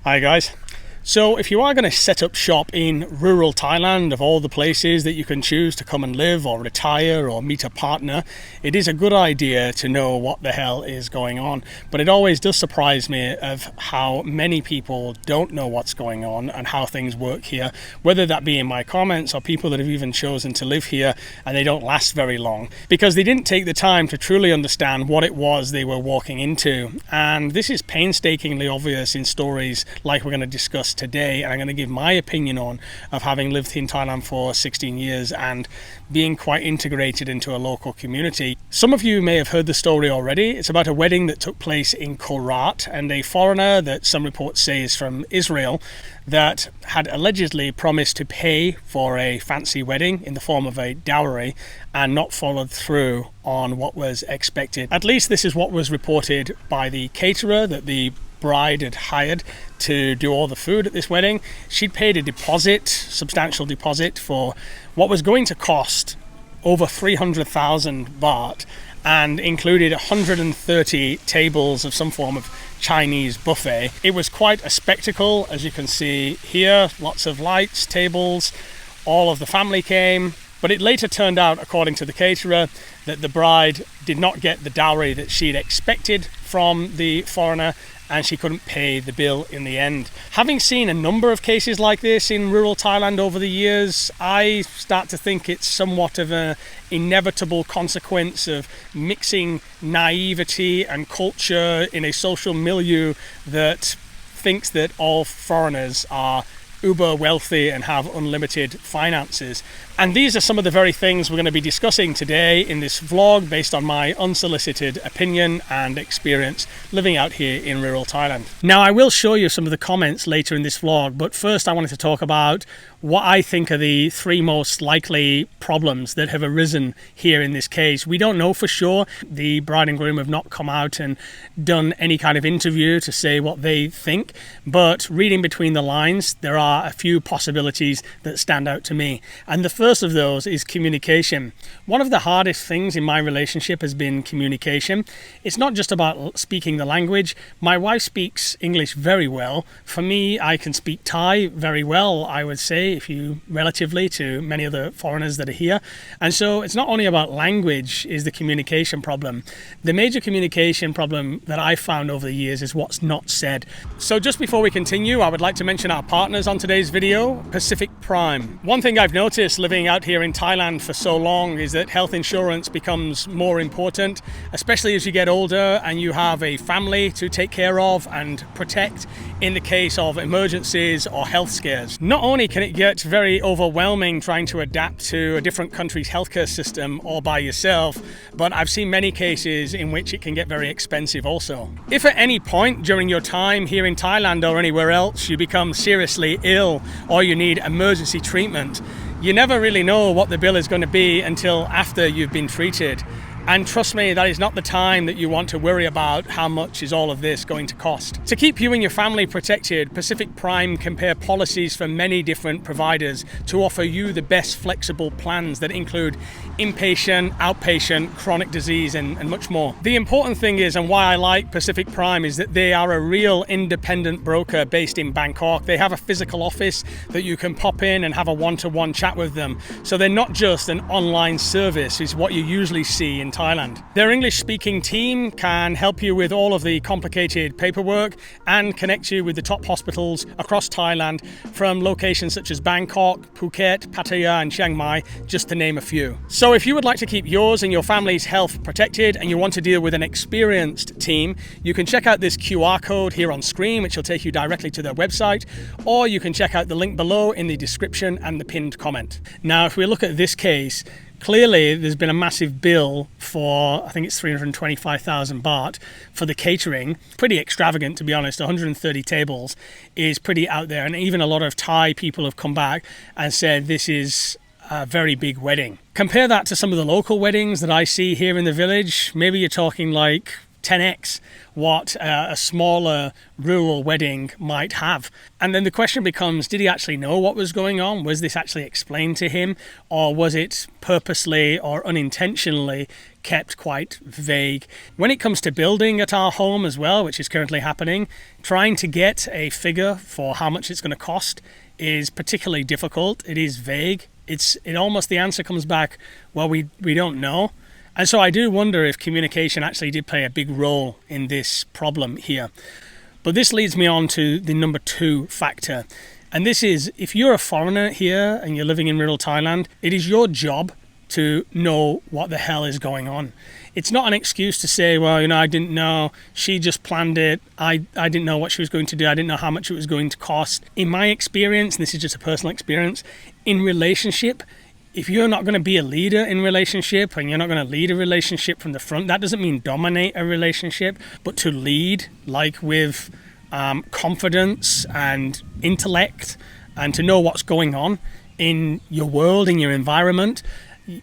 Hi guys. So if you are going to set up shop in rural Thailand, of all the places that you can choose to come and live or retire or meet a partner, it is a good idea to know what the hell is going on. But it always does surprise me of how many people don't know what's going on and how things work here, whether that be in my comments or people that have even chosen to live here and they don't last very long because they didn't take the time to truly understand what it was they were walking into. And this is painstakingly obvious in stories like we're going to discuss today, and I'm going to give my opinion on of having lived in Thailand for 16 years and being quite integrated into a local community. Some of you may have heard the story already. It's about a wedding that took place in Korat, and a foreigner that some reports say is from Israel that had allegedly promised to pay for a fancy wedding in the form of a dowry and not followed through on what was expected. At least this is what was reported by the caterer that the bride had hired to do all the food at this wedding. She'd paid a deposit, substantial deposit, for what was going to cost over 300,000 baht and included 130 tables of some form of Chinese buffet. It was quite a spectacle, as you can see here. Lots of lights, tables, all of the family came. But it later turned out, according to the caterer, that the bride did not get the dowry that she'd expected from the foreigner, and she couldn't pay the bill in the end. Having seen a number of cases like this in rural Thailand over the years, I start to think it's somewhat of an inevitable consequence of mixing naivety and culture in a social milieu that thinks that all foreigners are uber wealthy and have unlimited finances. And these are some of the very things we're going to be discussing today in this vlog based on my unsolicited opinion and experience living out here in rural Thailand. Now, I will show you some of the comments later in this vlog, but first I wanted to talk about what I think are the three most likely problems that have arisen here in this case. We don't know for sure. The bride and groom have not come out and done any kind of interview to say what they think, but reading between the lines, there are a few possibilities that stand out to me. And the first of those is communication. One of the hardest things in my relationship has been communication. It's not just about speaking the language. My wife speaks English very well. For me, I can speak Thai very well, I would say, if you relatively to many of the foreigners that are here. And so it's not only about language is the communication problem. The major communication problem that I've found over the years is what's not said. So just before we continue, I would like to mention our partners on today's video, Pacific Prime. One thing I've noticed living out here in Thailand for so long is that health insurance becomes more important, especially as you get older and you have a family to take care of and protect in the case of emergencies or health scares. Not only can it get very overwhelming trying to adapt to a different country's healthcare system all by yourself, but I've seen many cases in which it can get very expensive also. If at any point during your time here in Thailand or anywhere else you become seriously ill or you need emergency treatment, you never really know what the bill is going to be until after you've been treated. And trust me, that is not the time that you want to worry about how much is all of this going to cost. To keep you and your family protected, Pacific Prime compare policies from many different providers to offer you the best flexible plans that include inpatient, outpatient, chronic disease, and much more. The important thing is, and why I like Pacific Prime, is that they are a real independent broker based in Bangkok. They have a physical office that you can pop in and have a one-to-one chat with them. So they're not just an online service, is what you usually see in Thailand. Their English-speaking team can help you with all of the complicated paperwork and connect you with the top hospitals across Thailand from locations such as Bangkok, Phuket, Pattaya and Chiang Mai, just to name a few. So if you would like to keep yours and your family's health protected and you want to deal with an experienced team, you can check out this QR code here on screen, which will take you directly to their website, or you can check out the link below in the description and the pinned comment. Now, if we look at this case, clearly there's been a massive bill for, I think it's 325,000 baht for the catering. Pretty extravagant, to be honest. 130 tables is pretty out there. And even a lot of Thai people have come back and said this is a very big wedding. Compare that to some of the local weddings that I see here in the village. Maybe you're talking like 10x what a smaller rural wedding might have. And then the question becomes, did he actually know what was going on? Was this actually explained to him, or was it purposely or unintentionally kept quite vague? When it comes to building at our home as well, which is currently happening, trying to get a figure for how much it's going to cost is particularly difficult. It is vague. It almost, the answer comes back, well, we don't know. And so I do wonder if communication actually did play a big role in this problem here. But this leads me on to the number 2 factor. And this is, if you're a foreigner here and you're living in rural Thailand, it is your job to know what the hell is going on. It's not an excuse to say, well, I didn't know, she just planned it, I didn't know what she was going to do, I didn't know how much it was going to cost. In my experience, and this is just a personal experience, in relationship, if you're not going to be a leader in relationship and you're not going to lead a relationship from the front, that doesn't mean dominate a relationship, but to lead like with confidence and intellect, and to know what's going on in your world, in your environment,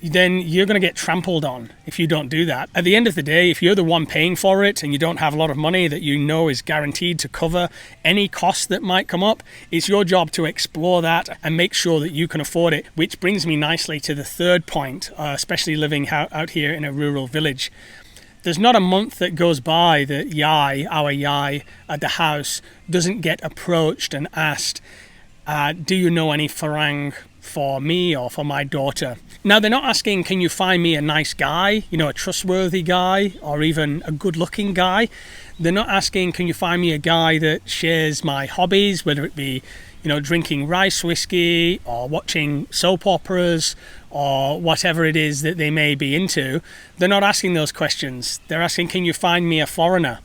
then you're going to get trampled on if you don't do that. At the end of the day, if you're the one paying for it and you don't have a lot of money that you know is guaranteed to cover any cost that might come up, it's your job to explore that and make sure that you can afford it. Which brings me nicely to the third point, especially living out here in a rural village. There's not a month that goes by that our Yai at the house doesn't get approached and asked, do you know any Farang for me or for my daughter? Now, they're not asking, can you find me a nice guy, a trustworthy guy, or even a good-looking guy. They're not asking, can you find me a guy that shares my hobbies, whether it be, drinking rice whiskey or watching soap operas or whatever it is that they may be into. They're not asking those questions. They're asking, can you find me a foreigner?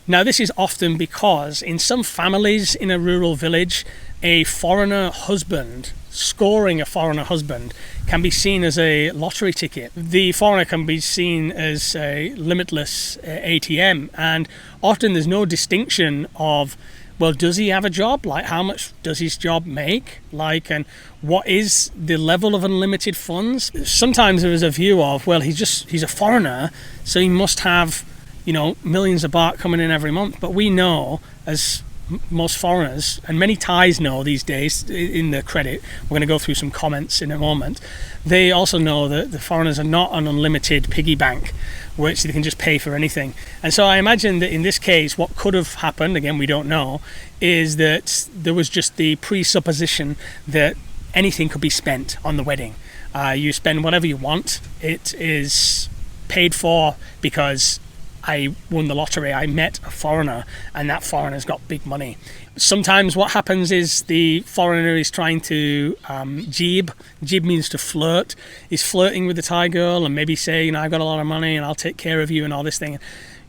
Now, this is often because in some families in a rural village, a foreigner husband, scoring a foreigner husband, can be seen as a lottery ticket. The foreigner can be seen as a limitless ATM, and often there's no distinction of, well, does he have a job? Like, how much does his job make? And what is the level of unlimited funds? Sometimes there is a view of, well, he's a foreigner, so he must have, millions of baht coming in every month. But we know, as most foreigners, and many Thais know these days in the credit, we're going to go through some comments in a moment, they also know that the foreigners are not an unlimited piggy bank which they can just pay for anything. And so I imagine that in this case what could have happened, again we don't know, is that there was just the presupposition that anything could be spent on the wedding. You spend whatever you want, it is paid for because I won the lottery, I met a foreigner, and that foreigner's got big money. Sometimes what happens is the foreigner is trying to jib means to flirt, is flirting with the Thai girl and maybe say, I've got a lot of money and I'll take care of you and all this thing.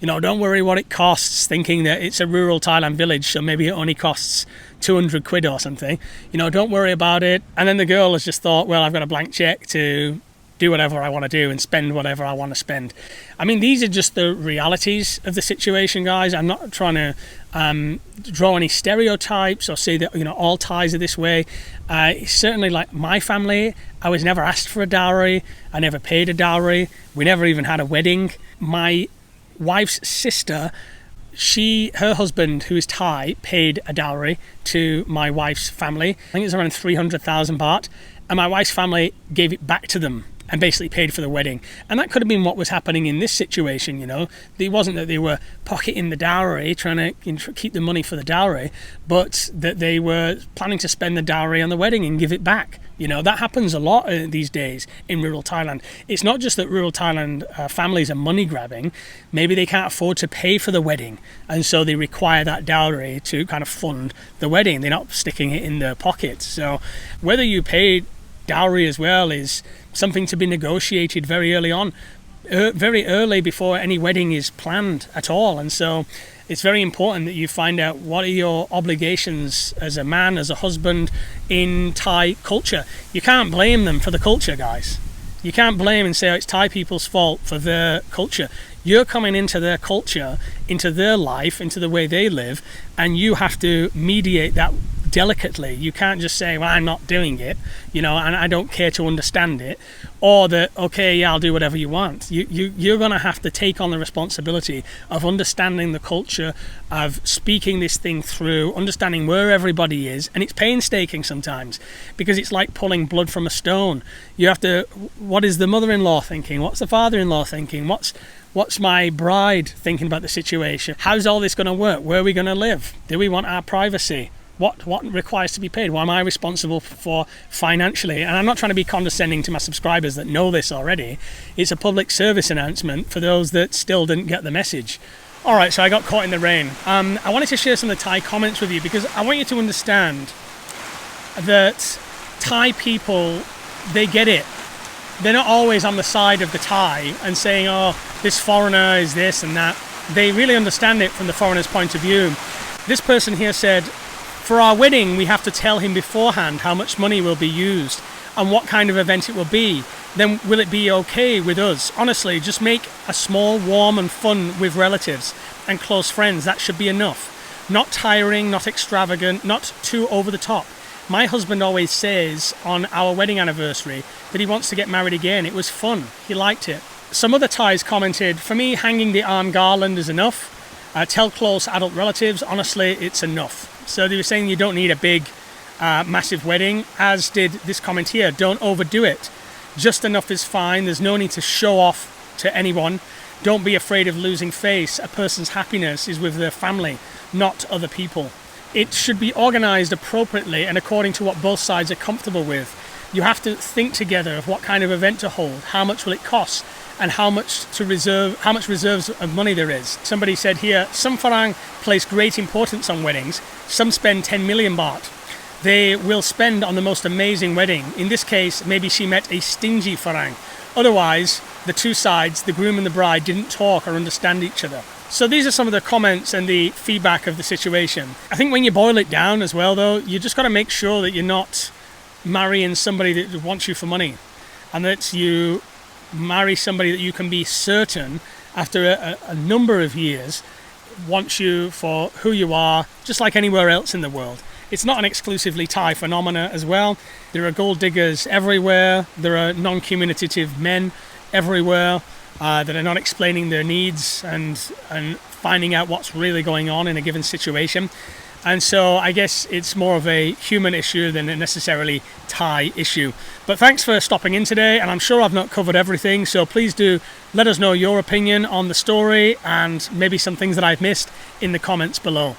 Don't worry what it costs, thinking that it's a rural Thailand village, so maybe it only costs 200 quid or something. Don't worry about it. And then the girl has just thought, well, I've got a blank check to do whatever I want to do and spend whatever I want to spend. I mean, these are just the realities of the situation, guys. I'm not trying to draw any stereotypes or say that all Thais are this way. Certainly, like my family, I was never asked for a dowry. I never paid a dowry. We never even had a wedding. My wife's sister, her husband, who is Thai, paid a dowry to my wife's family. I think it's around 300,000 baht, and my wife's family gave it back to them and basically paid for the wedding. And that could have been what was happening in this situation, It wasn't that they were pocketing the dowry, trying to keep the money for the dowry, but that they were planning to spend the dowry on the wedding and give it back. That happens a lot these days in rural Thailand. It's not just that rural Thailand families are money grabbing. Maybe they can't afford to pay for the wedding, and so they require that dowry to kind of fund the wedding. They're not sticking it in their pockets. So whether you pay dowry as well is something to be negotiated very early on, very early before any wedding is planned at all. And so it's very important that you find out what are your obligations as a man, as a husband in Thai culture. You can't blame them for the culture, guys. You can't blame and say, it's Thai people's fault for their culture. You're coming into their culture, into their life, into the way they live, and you have to mediate that delicately. You can't just say, well, I'm not doing it, and I don't care to understand it, or that, okay, yeah, I'll do whatever you want. You're going to have to take on the responsibility of understanding the culture, of speaking this thing through, understanding where everybody is, and it's painstaking sometimes, because it's like pulling blood from a stone. You have to, what is the mother-in-law thinking? What's the father-in-law thinking? What's my bride thinking about the situation? How's all this going to work? Where are we going to live? Do we want our privacy? What requires to be paid? What am I responsible for financially? And I'm not trying to be condescending to my subscribers that know this already. It's a public service announcement for those that still didn't get the message. All right, so I got caught in the rain. I wanted to share some of the Thai comments with you because I want you to understand that Thai people, they get it. They're not always on the side of the Thai and saying, oh, this foreigner is this and that. They really understand it from the foreigner's point of view. This person here said, for our wedding, we have to tell him beforehand how much money will be used and what kind of event it will be. Then will it be okay with us? Honestly, just make a small, warm and fun with relatives and close friends. That should be enough. Not tiring, not extravagant, not too over the top. My husband always says on our wedding anniversary that he wants to get married again. It was fun. He liked it. Some other Thais commented, for me, hanging the arm garland is enough. Tell close adult relatives, honestly, it's enough. So they were saying you don't need a big, massive wedding, as did this comment here. Don't overdo it. Just enough is fine. There's no need to show off to anyone. Don't be afraid of losing face. A person's happiness is with their family, not other people. It should be organized appropriately and according to what both sides are comfortable with. You have to think together of what kind of event to hold, how much will it cost, and how much reserves of money there is. Somebody said here, some Farang place great importance on weddings. Some spend 10 million baht. They will spend on the most amazing wedding. In this case, maybe she met a stingy Farang. Otherwise, the two sides, the groom and the bride, didn't talk or understand each other. So these are some of the comments and the feedback of the situation. I think when you boil it down as well, though, you just got to make sure that you're not marrying somebody that wants you for money, and that you marry somebody that you can be certain after a number of years wants you for who you are, just like anywhere else in the world. It's not an exclusively Thai phenomena as well. There are gold diggers everywhere. There are non-communicative men everywhere that are not explaining their needs and finding out what's really going on in a given situation. And so I guess it's more of a human issue than a necessarily Thai issue. But thanks for stopping in today, and I'm sure I've not covered everything, so please do let us know your opinion on the story and maybe some things that I've missed in the comments below.